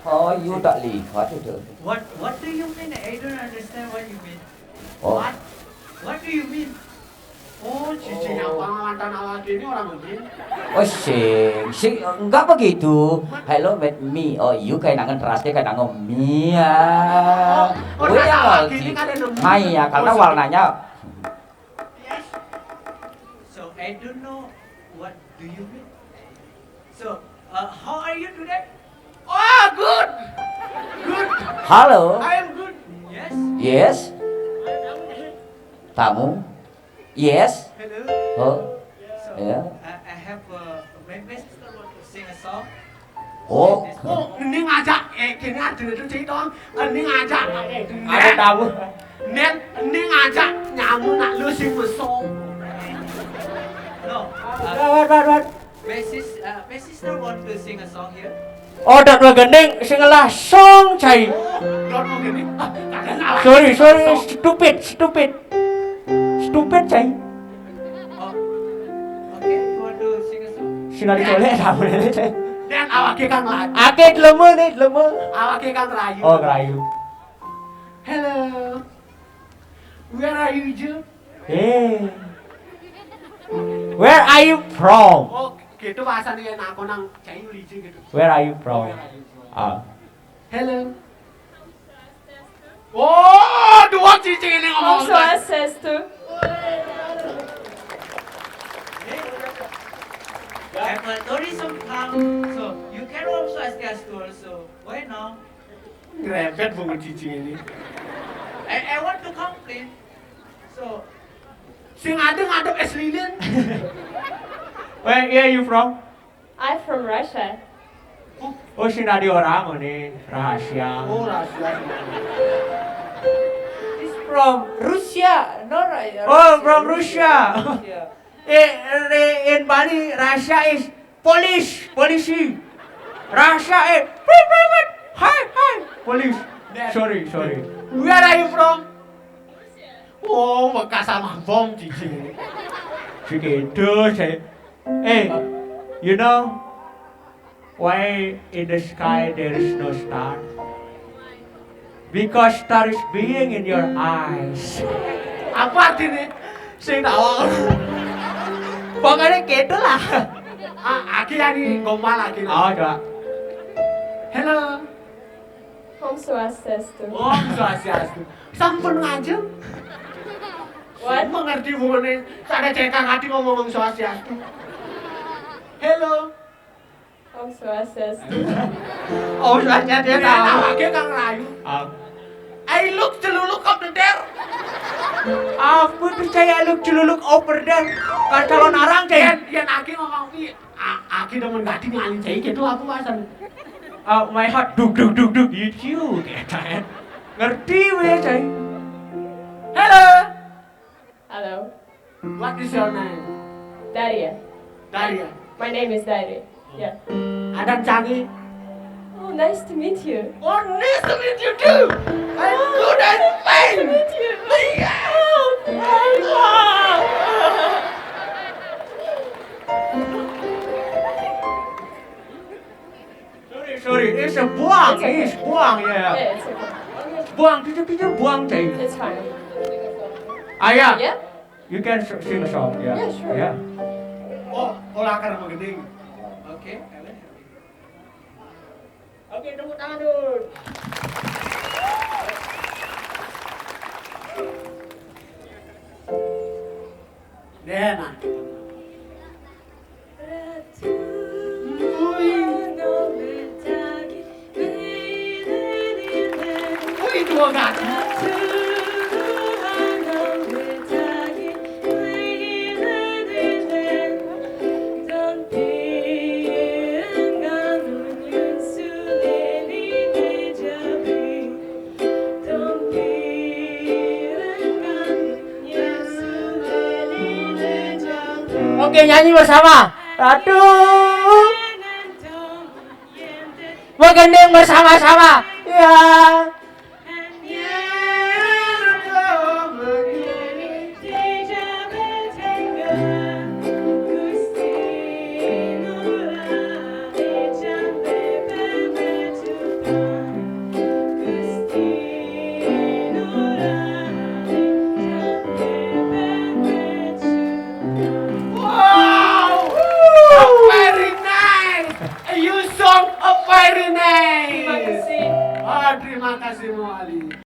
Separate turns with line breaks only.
Oh, you tak lihat itu.
What do you mean? I don't understand what you mean.
Oh,
What do you mean?
Oh, cici yang mantan awak ini orang begini.
oh sing enggak begitu. Hello with me. Oh, you kayak nangan terasnya kayak nangan me ya.
Oh,
Gue yang
awak
ngerti.
ini kan ada nemu.
Hai ya, karena warnanya.
Yes. So I don't know what do you mean. So how are you today?
Oh, good. Good.
Halo.
I am good.
Yes.
Yes. Tamu. Yes.
Hello.
Oh.
So
Yeah.
I have my sister want to sing a song.
Oh.
Oh, ini ngajak kini ada itu cerita dong. Ini ngajak
Ada tamu.
Net, ini ngajak nyamu nak lu sing mesong.
No.
What?
My sister want to sing a song here.
Oh, dat wa gending sing lah song cai.
Don mau gini. Kagak ngalah.
Sorry, stupid cai.
Oh. Okay. You want to sing a song?
Sinari tole tamu ini cai.
Dan awak kan lagi.
Akit lemu.
Awak kan rayu.
Oh, rayu.
Hello. Where are you, Ju?
Hey. Where are you from?
Oh, gitu bahasanya aku nang cai Ju gitu.
Where are you from? Ah.
Hello. Oh, dua cici ini ngomong.
Swastiastu.
I'm a tourism come, so you can also Swastiastu also. Why now?
Ngerepet bunga cici ini.
I want to complain. So
Sing ngadep es lilin.
Where are you from?
I'm from Russia.
Oh, sinari orang ini rahasia.
Oh, rahasia.
It's from Russia, no right? Oh, from Russia. In Bali, Russia is police. Russia is hi, police. Sorry.
Where are you from? Oh, bekas sama bom cici ini.
Segitu saya. Hey, you know why in the sky there is no star? Because star is being in your eyes.
Apa artinya? Sing tahu.
Pokoknya gitu lah.
Aki ani gombal lagi.
Oh, coba.
Hello.
Om Swastiastu.
Oh, Swastiastu. Sampun ngajeng.
What?
Mengerti hubungannya. Saya cekang hati ngomong Swastiastu. Hello.
Om Swastiastu.
Oh, soalnya dia
Dia
tahu.
awake kang rayu. I look celuluk up the there.
Aku percaya lu celuluk over there. Kan calon arang deh.
Yan aki ngomong pi. Aki demen gading ngalin cai gitu aku pasan.
My heart duk gitu kayak ngerti we cai.
Hello.
Hello.
What is your name?
Daria.
Daria.
My name is Daria. Yeah.
Adam Changi.
Oh, nice to meet you.
Oh, nice to meet you too. I'm good at fine.
Meet you.
Sorry, it's a buang,
It's okay.
it's buang ya.
Yeah, it's okay.
Buang, kita buang cai.
It's fine.
Ayah,
Yeah?
you can sing a song, ya.
Yeah, sure.
Yeah.
Oh, olah kan mau geding.
okay, I will.
Oke, tepuk tangan dulu.
Dena. Uy, dua gati.
Oke, nyanyi bersama. Aduh. Bergending bersama-sama. Ya.
Wow! Very nice! You song very
Terima
nice!
kasih.
Terima kasih Mo Ali.